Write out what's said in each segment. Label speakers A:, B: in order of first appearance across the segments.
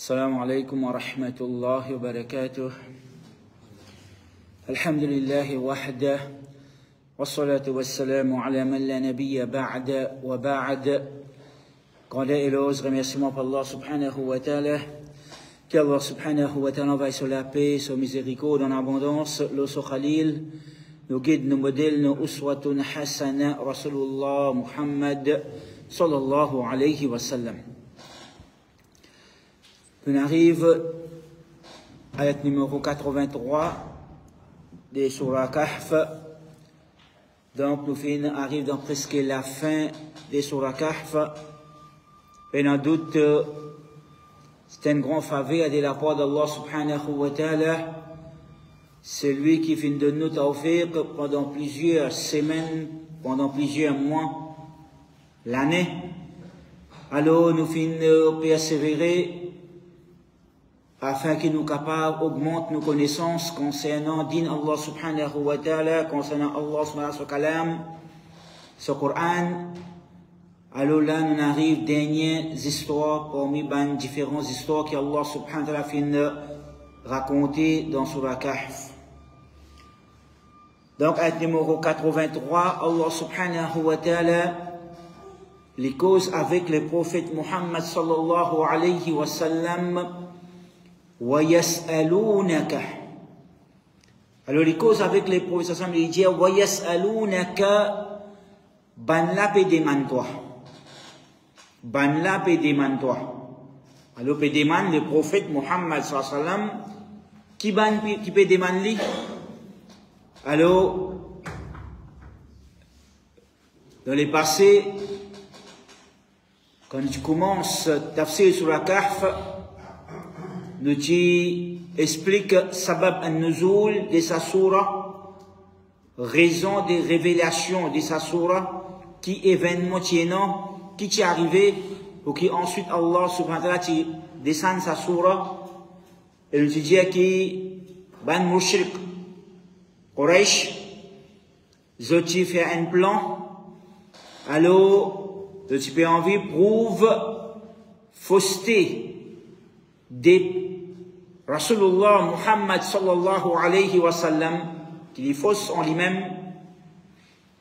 A: السلام عليكم ورحمة الله وبركاته. الحمد لله وحده والصلاة والسلام على من لا نبي بعد وبعد. Grand et l'ose, remerciement pour Allah subhanahu wa ta'ala. Qu'Allah subhanahu wa ta'ala envoie sur la paix, sur miséricorde en abondance, l'eau sur Khalil, nos guides, nos modèles, nos uswatun hasana, Rasulullah Muhammad sallallahu alayhi wa sallam. On arrive à la numéro 83 des Surah Kahf. Donc nous arrivons dans presque la fin des Surah Kahf. Et sans doute, c'est un grand faveur de la part d'Allah subhanahu wa ta'ala. C'est lui qui finit de nous tawfiq pendant plusieurs semaines, pendant plusieurs mois, l'année. Alors nous finissons persévérer afin qu'il nous capable augmente nos connaissances concernant din Allah subhanahu wa ta'ala, concernant Allah subhanahu wa ta'ala, ce Coran. Alors là, nous arrivons dernières histoires parmi les différentes histoires qu'Allah subhanahu wa ta'ala finit de raconter dans Surah Kahf. Donc, ayat numéro 83, Allah subhanahu wa ta'ala les causes avec le prophète Muhammad sallallahu alayhi wa sallam. وَيَسْأَلُونَكَ. Alors, les causes avec les prophètes, il dit وَيَسْأَلُونَكَ ban la pe demande-toi. Ban la pe demande-toi. Alors, pe demande le prophète Muhammad sallallahu alayhi wa sallam qui peut demander. Alors, dans les passés, quand tu commences tafsir sur la Kahf, nous explique sabab an-nuzul de sa surah, raison de révélation de sa surah, qui événement qui est arrivé, ou qui ensuite Allah subhanahu wa ta'ala descend sa surah, et nous dit que ban mushrik Quraysh, Zoti fait un plan, alors, Zoti peut envie prouve fausseté des Rasulullah Muhammad sallallahu alayhi wa sallam, qu'il est fausse en lui-même.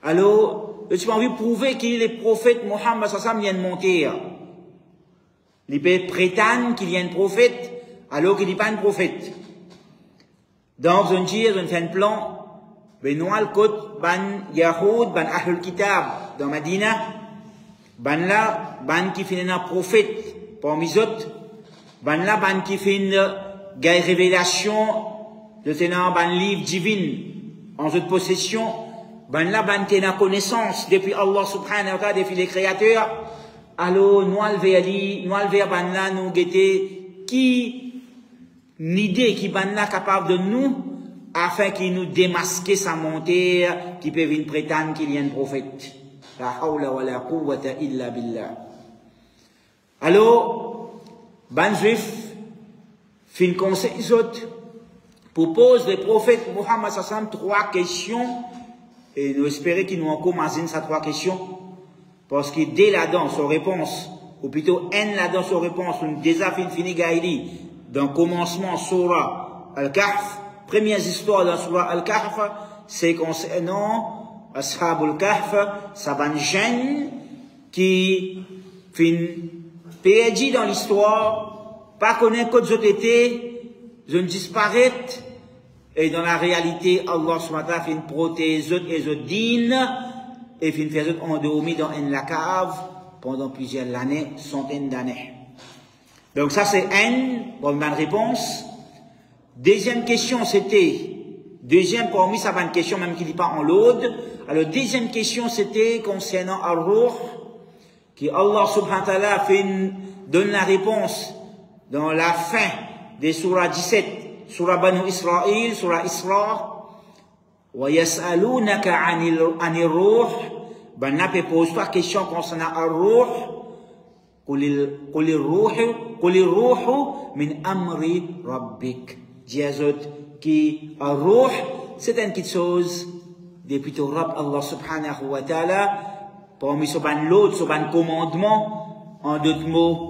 A: Alors, tu as envie de prouver qu'il est le prophète Muhammad sallallahu alayhi wa sallam vient de monter. Il peut prétendre qu'il est un prophète, alors qu'il n'est pas un prophète. Donc, on dit, on fait un plan, ben nous, al-Qut, ban Yahoud, ban Ahlul Kitab, dans Medina, ban là, ban qui finit un prophète, parmi les autres, ban là, ban qui finit gagne révélation de tenant ban livre divin en toute possession, ban là ban tenant connaissance depuis Allah subhanahu wa ta'ala, depuis les créateurs. Alors nous alver ban là nous guetter qui l'idée qui ban là capable de nous afin qu'il nous démasque sa montée qui peut venir prétendre qu'il y a un prophète. La hawla wa la quwwata illa billah. Alors ban juif fin conseil autres propose le prophète Muhammad sallam trois questions et nous espérons qu'il nous en commence ces trois questions parce que dès là-dedans son réponse ou plutôt un là-dedans son réponse une déjà fini gaïli dans commencement surah Al-Kahf, première histoire dans surah Al-Kahf, c'est concernant Ashabul Kahf, Saban Jen qui fin perdu dans l'histoire, pas connaître que d'autres étaient, je ne disparaître, et dans la réalité, Allah subhanahu wa ta'ala fait une prothèse et je dîne, et fait une faire endormi dans une la cave pendant plusieurs années, centaines d'années. Donc ça c'est une bonne réponse. Deuxième question c'était, deuxième parmi ça va une question même qui dit pas en l'aude. Alors deuxième question c'était concernant Ar-Ruh, qui Allah subhanahu wa ta'ala donne la réponse dans la fin des surah 17, surah Banu Israël, surah Isra, wa yas'alunaka 'anir ruh, ben n'a pas posé trois questions concernant ar-ruh, qul ruhu min amri rabbik. Diazot qui ar-ruh, c'est une petite chose depuis ton Rabb Allah subhanahu wa ta'ala, parmi ce ban l'autre, ce ban commandement, en d'autres mots,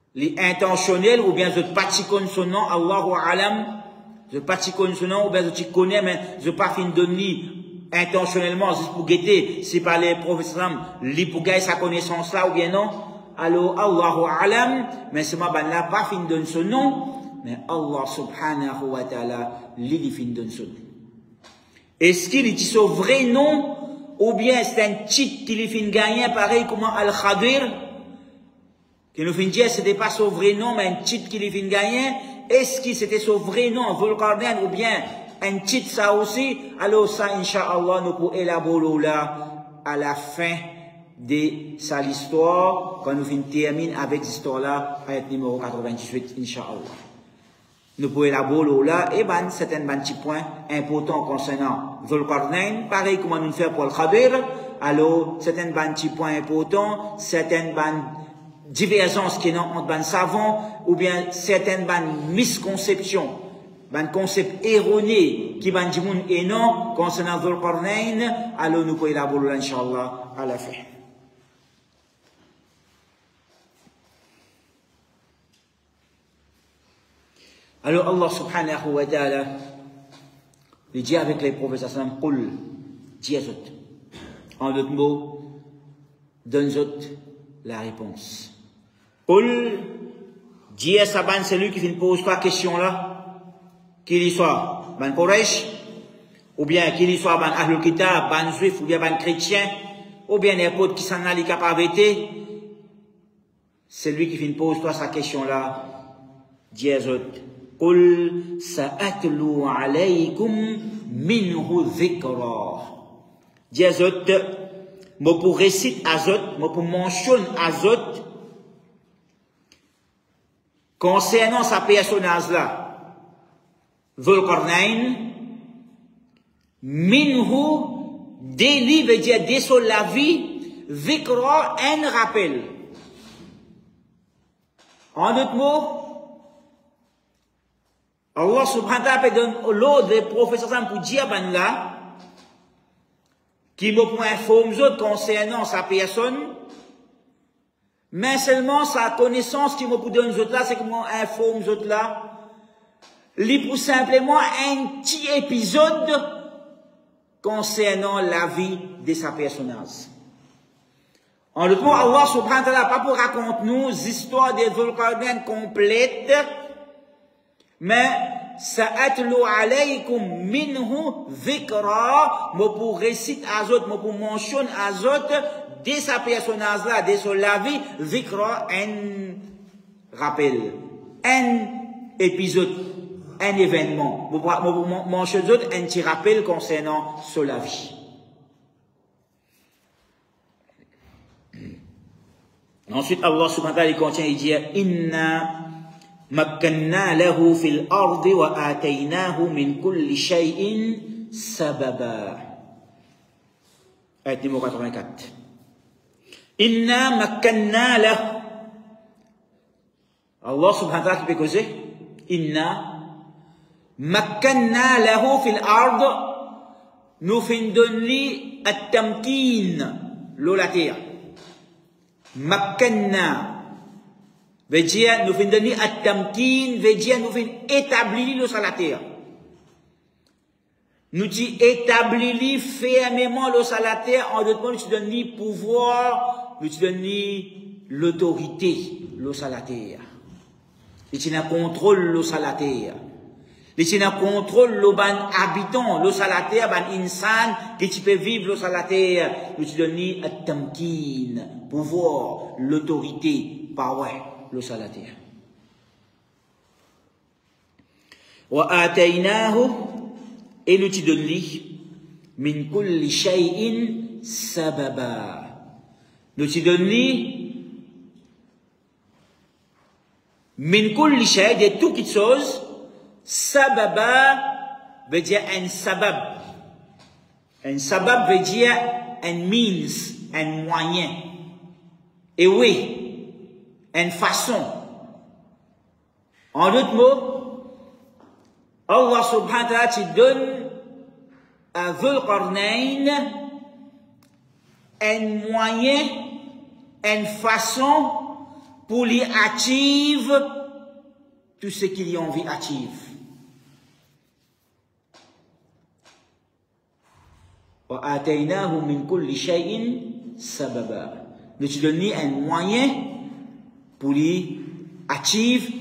A: les intentionnels ou bien je pas connais son nom, Allahu alam, je pas connais son nom ou bien je connais mais je pas fin donner intentionnellement juste pour guetter, c'est pas les professeurs li pour gagner sa connaissance là ou bien non. Alors Allahu alam, mais c'est moi ben là pas fin donner son nom, mais Allah subhanahu wa ta'ala li fin donner son nom. Est-ce qu'il est son vrai nom ou bien c'est un titre qu'il fin gagner pareil comme Al-Khadir? Qui nous fin dire c'était pas son vrai nom, mais un titre qu'il fin gagner. Est-ce que c'était son vrai nom, Dhul-Qarnayn, ou bien un titre ça aussi? Alors ça, Inch'Allah, nous pourrons élaborer là à la fin de sa histoire, quand nous fin termine avec cette histoire là, ayat numéro 98, Inch'Allah. Nous pourrons élaborer là, et ben, c'est un petit point important concernant Dhul-Qarnayn, pareil comment nous faire pour Al-Khadir. Alors, c'est un petit point important, c'est un divergence qui est entre les savants ou bien certaines misconceptions, un concept erroné qui van dimoun et non concernant Dhul-Qarnayn, alors nous pouvons élaborer Inch'Allah à la fin. Alors Allah subhanahu wa ta'ala il dit avec les prophètes sallam, Qul, dis à eux. En d'autres mots, donne-eux la réponse. Qul, dis à Saban, c'est lui qui pose trois questions là, qu'il y soit ban Quraysh, ou bien qu'il y soit ban Ahlul Kitab, ban Juif, ou bien ban chrétien, ou bien n'importe qui s'en a les capacités, c'est lui qui pose toi sa question là, dis à eux. Qul sa'atlu alaykum minhu dhikra. Dis à eux, moi pour réciter à eux, moi pour mentionner à eux, concernant sa personnage-là, Dhul-Qarnayn, minhu, délit veut dire de la vie, dhikra, un rappel. En d'autres mots, Allah subhanahu wa ta'ala donne l'ordre des professeurs pour dire ben là, qui me point informe concernant sa personne, mais seulement sa connaissance qui me donne autres là, c'est que moi informe autres là, li pour simplement un petit épisode concernant la vie de sa personnage. En d'autres mots, Allah subhanahu wa ta'ala pas pour raconter nous l'histoire des Dhul-Qarnayn complète, mais sa'atlu alaykum minhu dhikra, moi pour réciter à autres, moi pour mentionner à autres de sa personnage là, de son la vie, dhikra, un rappel, un épisode, un événement. Moi pour mentionner d'autres un petit rappel concernant son la vie. Ensuite, Allah subhanahu wa ta'ala continue, il dit, inna مكنا له في الأرض وآتيناه من كل شيء سببا. آية numéro 84. إنا مكنا له. Allah subhanahu wa ta'ala qui peut causer. إنا مكنا له في الأرض. Nous fin donner التمكين l'eau la terre. مكنا veut dire nous fin donner at-tamkin, veut dire nous fin établir le sur la terre. Nous dit établir fermement le sur la terre, en d'autres mots nous donner pouvoir, nous donner l'autorité le sur la terre. Nous donner contrôle le sur la terre. Nous donner contrôle le ban habitant le sur la terre, ban insan qui tu peux vivre le sur la terre. Nous donner at-tamkin, pouvoir, l'autorité, power. Le salatir. Wa ataynahu, et nous t'y donnons min kulli shay'in sababa. Nous t'y donnons min kulli shay', de toutes les choses, sababa veut dire un sabab. Un sabab veut dire un means, un moyen. Et oui, une façon. En d'autres mots, Allah subhanahu wa ta'ala te donne à Dhul-Qarnayn un moyen, une façon pour lui active tout ce qu'il y a envie active. وَآتَيْنَاهُ مِنْ كُلِّ شَيْءٍ سَبَبًا. Nous te donnons un moyen pour lui active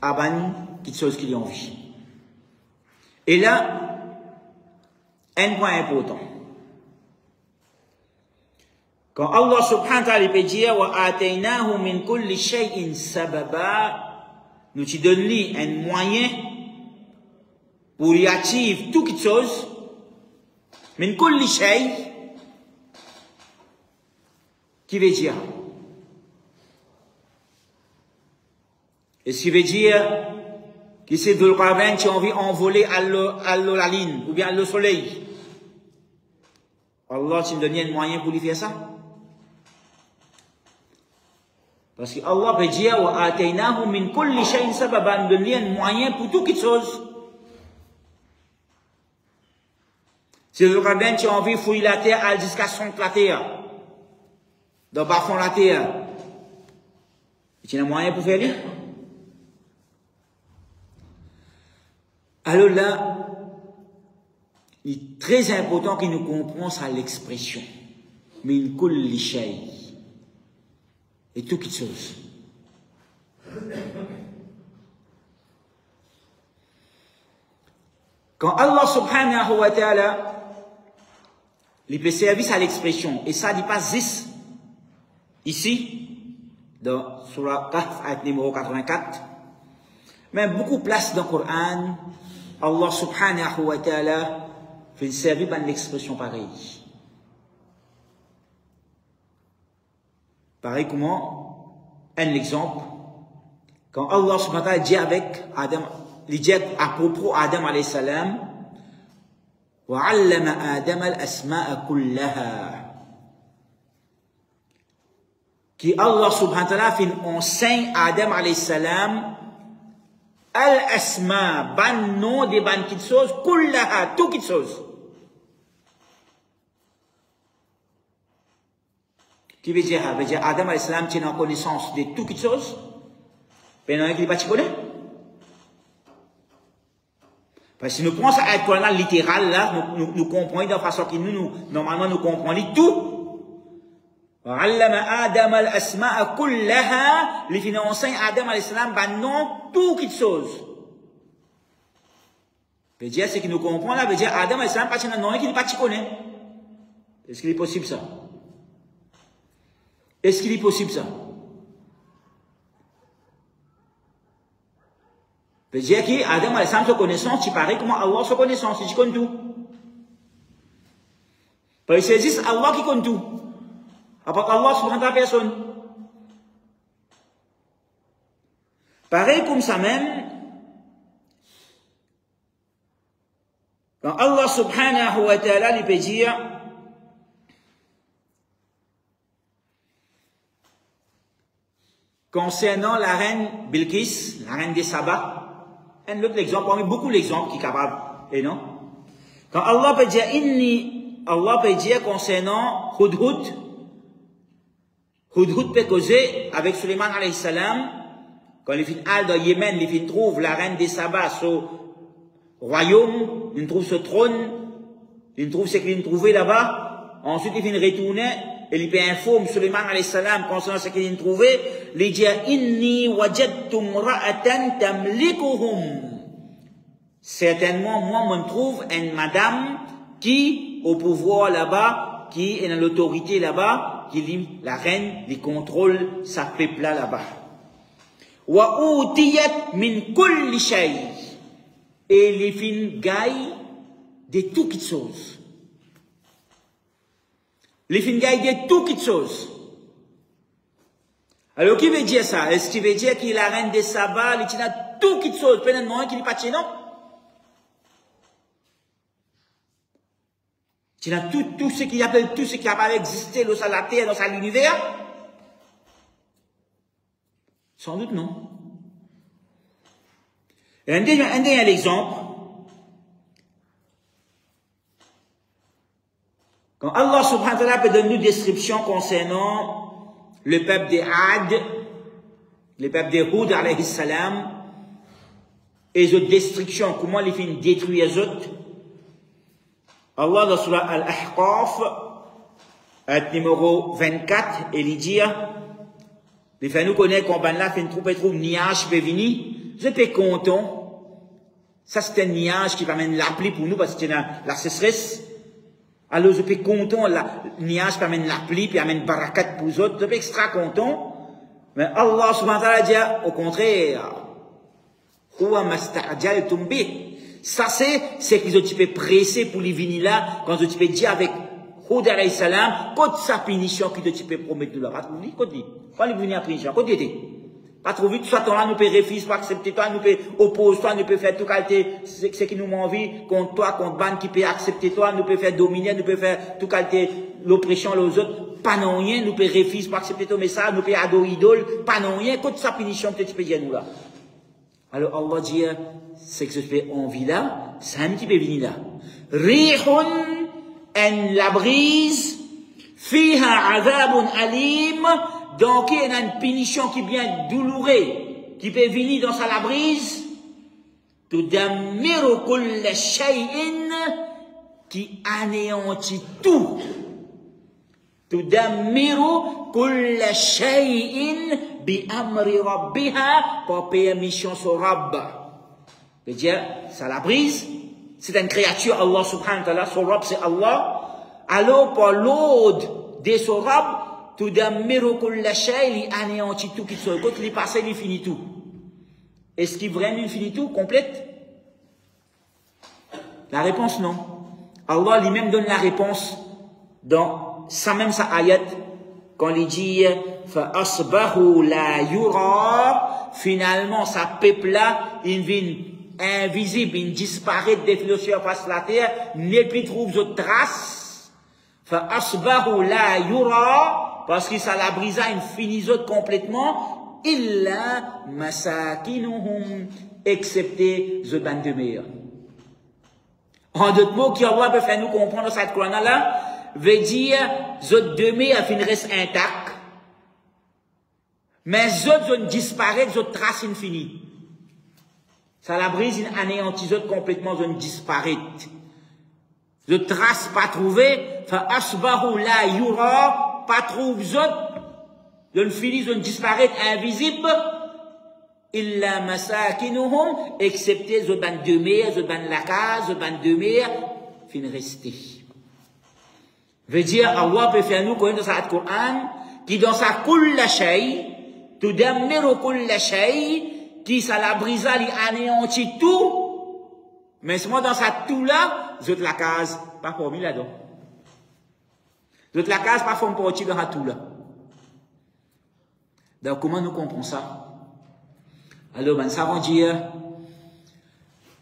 A: avant quelque chose qu'il y a envie. Et là, un point important. Quand Allah subhanahu wa ta'ala peut dire وَآتَيْنَاهُ مِنْ كُلِّ شَيْءٍ سَبَبًا, nous te donnons un moyen pour lui active toute quelque chose. Min kulli shay, qui veut dire? Est-ce qu'il veut dire que c'est Dhul Qarnayn qui a envie d'envoler à la ligne ou bien le soleil? Allah t'a donné un moyen pour lui faire ça? Parce que Allah peut dire wa ataynahu min kulli shay'in sababan, donner un moyen pour toute chose. Si le rabbin qui a envie de fouiller la terre, aller jusqu'à son la terre, de bas fond la terre, il y a un moyen pour faire lui? Alors là, il est très important qu'il nous comprenne ça l'expression. Min kulli shay. Et toute chose. Quand Allah subhanahu wa ta'ala il fait service à l'expression, et ça dit pas zis, ici, dans Surah Kahf, ayat numéro 84, mais beaucoup de place dans le Coran, Allah subhanahu wa ta'ala fait service par l'expression pareille. Pareil comment, un exemple, quand Allah subhanahu wa ta'ala dit avec Adam, il dit à propos d'Adam alayhi salam, وَعَلَّمَ آدَمَ الْأَسْمَاءَ كُلَّهَا. Qui Allah subhanahu wa ta'ala fait enseigne à Adam alayhi salam al-asma, ban nom des ban petites choses, kullaha, tout petites choses. Qui veut dire Adam alayhi salam tient en connaissance de tout petites choses, mais non, il n'est pas connaît. Parce que si nous prenons ça à la littéral, là, nous comprenons de façon que normalement, nous comprenons tout. وَعَلَّمَ آدَمَ الْأَسْمَاءَ كُلَّهَا, les financins, Adam alayhi salam, ben non, tout quelque chose. Veut dire, c'est que nous comprenons là, veut dire, Adam alayhi salam, pas de nom, qu'il n'est pas connaît. Est-ce qu'il est possible ça? Est-ce qu'il est possible ça? Veut dire que Adam alayhi salam se connaissance, tu parais comment Allah se connaissance, tu connais tout. Parce que c'est juste Allah qui connaît tout. Après Allah subhanahu wa ta'ala personne. Pareil comme ça même, quand Allah subhanahu wa ta'ala lui peut dire, concernant la reine Bilqis, la reine des Saba, un autre exemple, parmi beaucoup d'exemples qui est capable, et non? Quand Allah peut dire, Allah peut dire concernant Hudhud peut causer avec Suleiman alayhi salam, quand les filles dans Yémen, les filles trouvent la reine des Sabas au royaume, ils trouvent ce trône, ils trouvent ce qu'ils trouvaient là-bas, ensuite ils viennent retourner, et ils informent Suleiman alayhi salam concernant ce qu'ils trouvaient, il dit inni wajadtu imra'atan tamlikuhum. Certainement, moi, me trouve une madame qui, au pouvoir là-bas, qui est dans l'autorité là-bas, qui dit, la reine, qui contrôle sa peuple là-bas. Wa utiyat min kulli shay. Et les filles gaillent de toutes choses. Les filles gaillent de toutes choses. Alors, qui veut dire ça? Est-ce qu'il veut dire qu'il est la reine des Saba, il a toutes choses, peut-être non, qu'il n'est pas non? Il a tout ce qu'il appelle, tout ce qui a pas existé dans la terre, dans l'univers? Sans doute non. Et un dernier exemple. Quand Allah subhanahu wa ta'ala peut donner une description concernant le peuple des Ad, le peuple de Houd alayhi salam, et de destruction, comment les films détruire les autres. Allah dans Surah Al-Ahqaf, numéro 24, il dit, les fait nous connaître qu'on là fait une troupe et trouve niage peut venir, je suis content. Ça c'est un niage qui permet la pluie pour nous parce que c'est la sécheresse. Alors je suis content, le niage permet la pluie, puis amène barakat pour les autres, je suis extra content. Mais Allah subhanahu wa ta'ala dit au contraire, ça c'est qu'ils ont été pressés pour les venir là, quand ils ont été dit avec Houd alayhi salam, quand sa punition qu'ils ont été promettre de leur pas trouvé, quand ils venir à punition, quand ils étaient. Pas trop vite, soit toi, nous peut refuser, pas accepter toi, nous peut opposer toi, nous peut faire tout qualité, ce qui nous envie, contre toi, contre ban qui peut accepter toi, nous peut faire dominer, nous peut faire tout qualité, l'oppression aux autres, pas non rien, nous peut refuser, pas accepter ton message, nous peut adorer idole, pas non rien, quand sa punition, peut-être, tu peux dire nous là. Alors, Allah dit, c'est que je fais envie là, c'est un petit peu venu là. Rihun en la brise, fiha azabun alim, donc il y a une punition qui vient douloureuse, qui peut venir dans sa la brise, tudammiru kulla shay'in, qui anéantit tout. Tudammiru kulla shay'in bi amri rabbiha, pour permission sur Rabb. C'est-à-dire, ça la brise, c'est une créature, Allah subhanahu wa ta'ala, son Rabb c'est Allah, alors pour l'ordre de son Rabb, tudammiru kulla shay, il anéantit tout qui soit. Quand il est passé, il finit tout. Est-ce qu'il vraiment il finit tout, complète? La réponse non. Allah lui-même donne la réponse dans sa ayat, quand il dit fa asbahu la yura, finalement sa peuple là, il vient invisible, il disparaît des philosophes face la terre, n'est plus trouve de traces. Fa asbahu la yura, parce que ça la brisa une finisote complètement, illa masakinuhum, excepté the ban de mer. En d'autres mots, qui Allah peut faire nous comprendre cette Coran là, veut dire, the demeure fin reste intact, mais autres zones disparaissent, autres traces infinies. Ça la brise une anéantie, autres complètement zone disparaît. The trace pas trouvée, fa asbahu la yura, pas trouve autres, zone finie, zone disparaît, invisible, illa masakinuhum, excepté the ban de mer, the ban la case, the ban de mer, fin resté. Veut dire, Allah peut faire nous connaître dans sa Coran, qui dans sa kulla shay, tudammiru kulla shay, qui ça la brisa, li anéantit tout, mais seulement dans sa tout là, zot la case, pas formé là-dedans. Zot la case, pas formé partie dans sa tout là. Donc, comment nous comprenons ça? Alors, ben, ça va dire,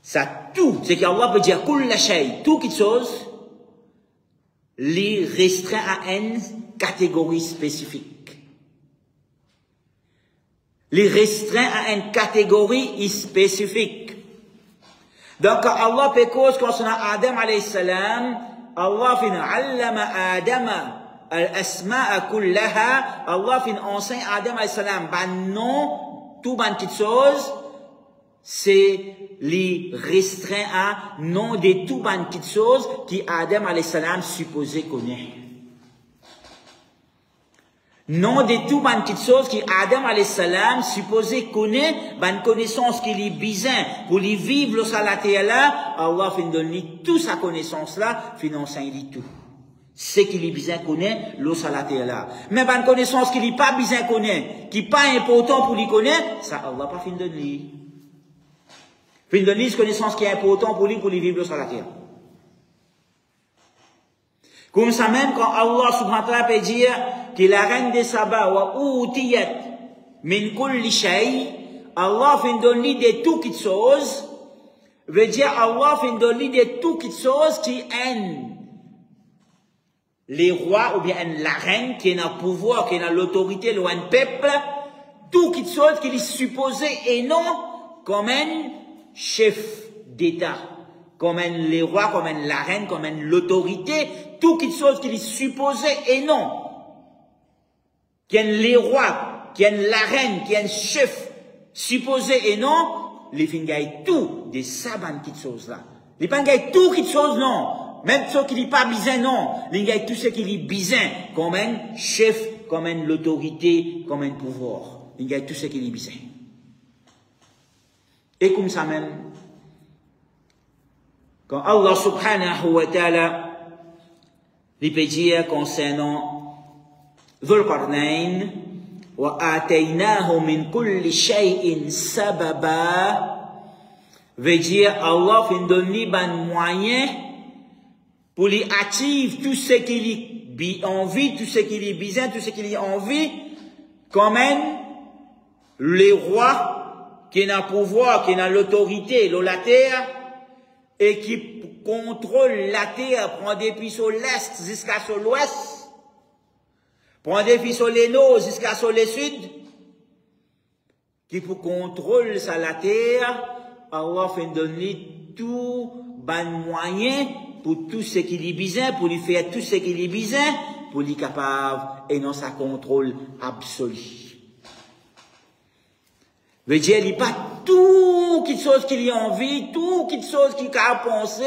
A: ça tout, c'est qu'Allah peut dire, kulla shay, tout quelque chose, les restreint à une catégorie spécifique. Les restreint à une catégorie spécifique. Donc, Allah peut cause concernant Adam alayhi salam, Allah fin allama Adama al-asma'a kullaha, Allah fin enseigne Adam alayhi salam, ben non, tout ban petite chose, c'est les restreints à non de tout ban petites choses qui Adam alayhi salam supposé connaître. Non de tout ban petites choses qui Adam alayhi salam supposé connaître, ban connaissance qui est bizarre pour lui vivre le salaté là, Allah fin donne toute sa connaissance là, fin enseigne tout. C'est qu'il est bizarre connaît, le salaté là. Mais ban connaissance qui n'est pas bizarre connaît, qui pas important pour lui connaître, ça Allah pas fin donne lui. Fin donne lui connaissance qui est important pour lui vivre sur la terre. Comme ça même quand Allah subhanahu wa ta'ala peut dire que la reine de Saba wa utiyat min kulli shay, Allah fin donne lui de tout quelque chose, veut dire Allah fin donne lui de tout quelque chose qui est les rois ou bien la reine qui est dans le pouvoir, qui est dans l'autorité, le peuple, tout quelque chose qui est supposé et non comme un chef d'État, comme les rois, comme la reine, comme l'autorité, tout quelque chose qui est supposé et non. Qu'il les rois, qui est la reine, qui est un chef supposé et non, les fins gagnent tout des saban qui choses là. Les pas gagnent tout qui chose non. Même ceux qui n'est pas bizarre non. Les gagnent tout ce qui est bizarre comme un chef, comme une l'autorité, comme un pouvoir. Les gagnent tout ce qui est bizarre. Et comme ça même, quand Allah subhanahu wa ta'ala les peut dire concernant Dhul Qarnayn, wa ataynahu min kulli shay'in sababa, veut dire Allah fin donner ban moyen pour lui activer tout ce qu'il a envie, tout ce qu'il a besoin, tout ce qu'il a envie, comme même les rois qui ont le pouvoir, qui ont l'autorité, la terre, et qui contrôle la terre, prend depuis sur l'est jusqu'à sur l'ouest, prend depuis sur les nord jusqu'à sur les sud, qui pour contrôler ça la terre, Allah fait donner tout bon moyen pour tout ce qu'il est besoin, pour lui faire tout ce qu'il est besoin, pour lui capable et non sa contrôle absolu. Veut dire, il n'y a pas tout quelque chose qu'il a envie, tout quelque chose qu'il a pensé,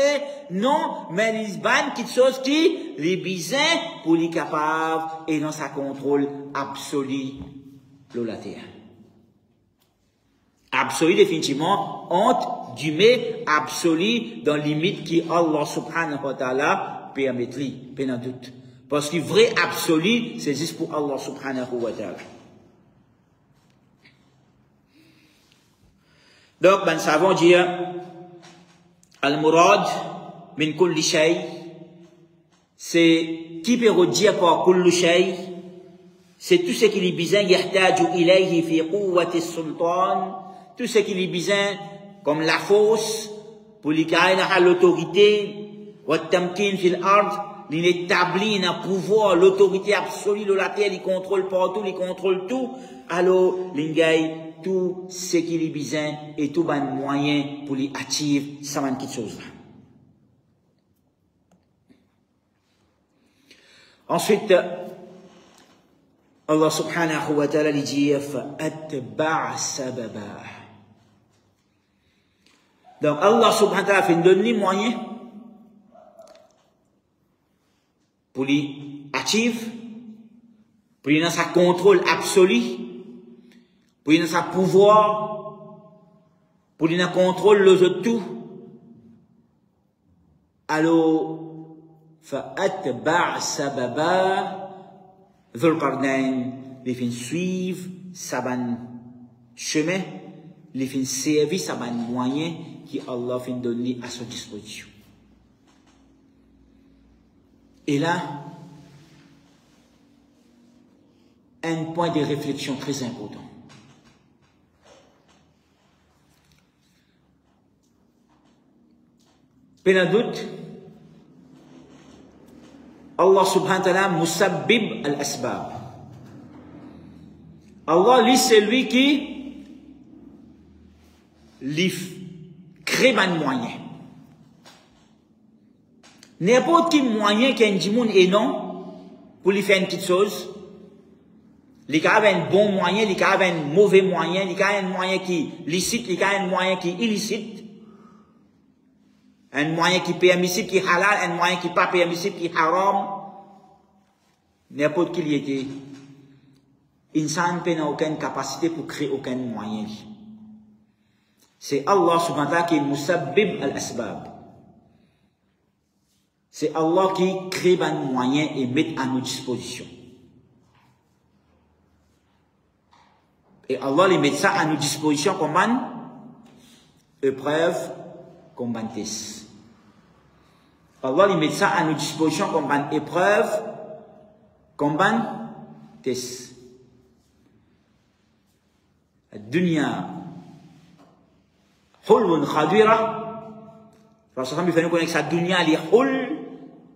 A: non, mais il y a quelque chose qui est besoin pour lui capable et non sa contrôle absolu de la terre. Absolu définitivement, entre guillemets, absolu dans limite qui Allah subhanahu wa ta'ala permettrait, pas de doute. Parce que vrai absolu, c'est juste pour Allah subhanahu wa ta'ala. Donc, nous savons dire, Al-Murad, min kulli shay, c'est qui peut dire par kulli shay, c'est tout ce qui est besoin, yahtaju ilayhi fi quwwati sultan, tout ce qui est besoin, comme la force, pour les carrément à l'autorité, wa tamkin fil ard, l'établir un pouvoir, l'autorité absolue de la terre, il contrôle partout, il contrôle tout, alors, l'ingay, tout ce qu'il est besoin et tout bon moyen pour lui attirer ça man quelque chose là. Ensuite, Allah subhanahu wa ta'ala lui dit fa'atba' sababa. Donc Allah subhanahu wa ta'ala fait donner moyen pour lui attirer, pour lui dans sa contrôle absolu, pour lui dans sa pouvoir, pour lui dans contrôle le tout. Alors, fa'atba' sababa, Dhul Qarnayn, les fins suivre sa ban chemin, les fins servir sa ban moyen qui Allah fin donner à son disposition. Et là, un point de réflexion très important. Pas de doute, Allah subhanahu wa ta'ala musabbib al-asbab. Allah, lui, c'est lui qui crée un moyen. N'importe quel moyen qu'un djimoun est non, pour lui faire une petite chose, il y a un bon moyen, il y a un mauvais moyen, il y a un moyen qui est licite, il y a un moyen qui est illicite. Un moyen qui est permissible, qui est halal, un moyen qui n'est pas permissible, qui est haram. N'importe qui y était. Insan n'a aucune capacité pour créer aucun moyen. C'est Allah subhanahu wa ta'ala qui est musabbib al-asbab. C'est Allah qui crée un moyen et met à nos dispositions. Et Allah lui met ça à nos dispositions comme une épreuve, comme un test. Allah lui met ça à nos dispositions comme une épreuve, comme un test. La dunya, hulwun khadira. Parce que nous faisons connaître sa dunya, les hul,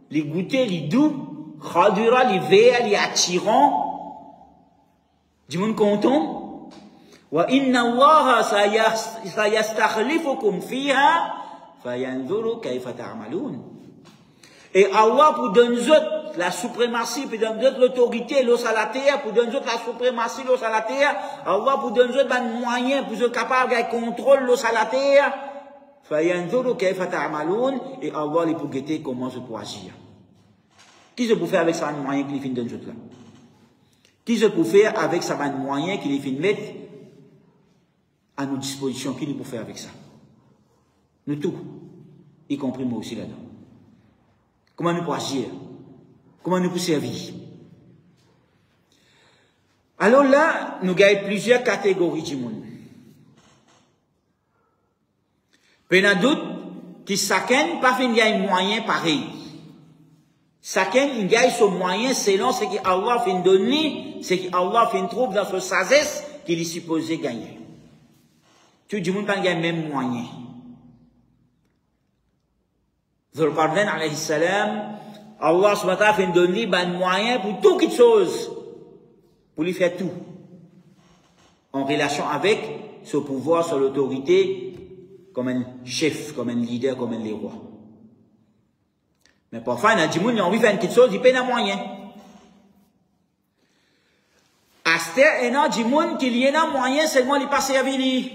A: les goûter, les doux, khadira, les verts, les attirants. Du monde content. Wa inna Allah sayastakhlifukum fiha fayanzuru kayfa ta'malun. Et Allah pour donner autres la suprématie, pour donner d'autres l'autorité, l'os à la terre, pour donner d'autres la suprématie, l'os à la terre, Allah pour donner d'autres ben moyens pour être capable de contrôler l'os à la terre. فَيَنْظُرُ كَيْفَ تَعْمَلُونَ et Allah les pour guetter comment je peux agir. Qui se peut faire avec ça un moyen qu'il finit donner d'autres là? Qui se peut faire avec ça un moyen qu'il finit mettre à nos dispositions? Qui peut faire avec ça? Nous tous, y compris moi aussi là-dedans. Comment nous pouvons agir? Comment nous pouvons servir? Alors là, nous avons plusieurs catégories de monde. Pendant doute, qui chacun pas fin un moyen pareil. Chacun il a son moyen selon ce qu'Allah fin donner, ce qu'Allah fin trouve dans sa sagesse qu'il est supposé gagner. Tout le monde n'a pas le même moyen. Zulqarnain alayhi salam, Allah subhanahu wa ta'ala fait donner un moyen pour toute chose, pour lui faire tout, en relation avec ce pouvoir, son autorité, comme un chef, comme un leader, comme un roi. Mais parfois, il y a des gens qui ont envie de faire une petite chose, ils peinent un moyen. À ce temps, il y a des gens qui ont un moyen, seulement ils ne pas servir.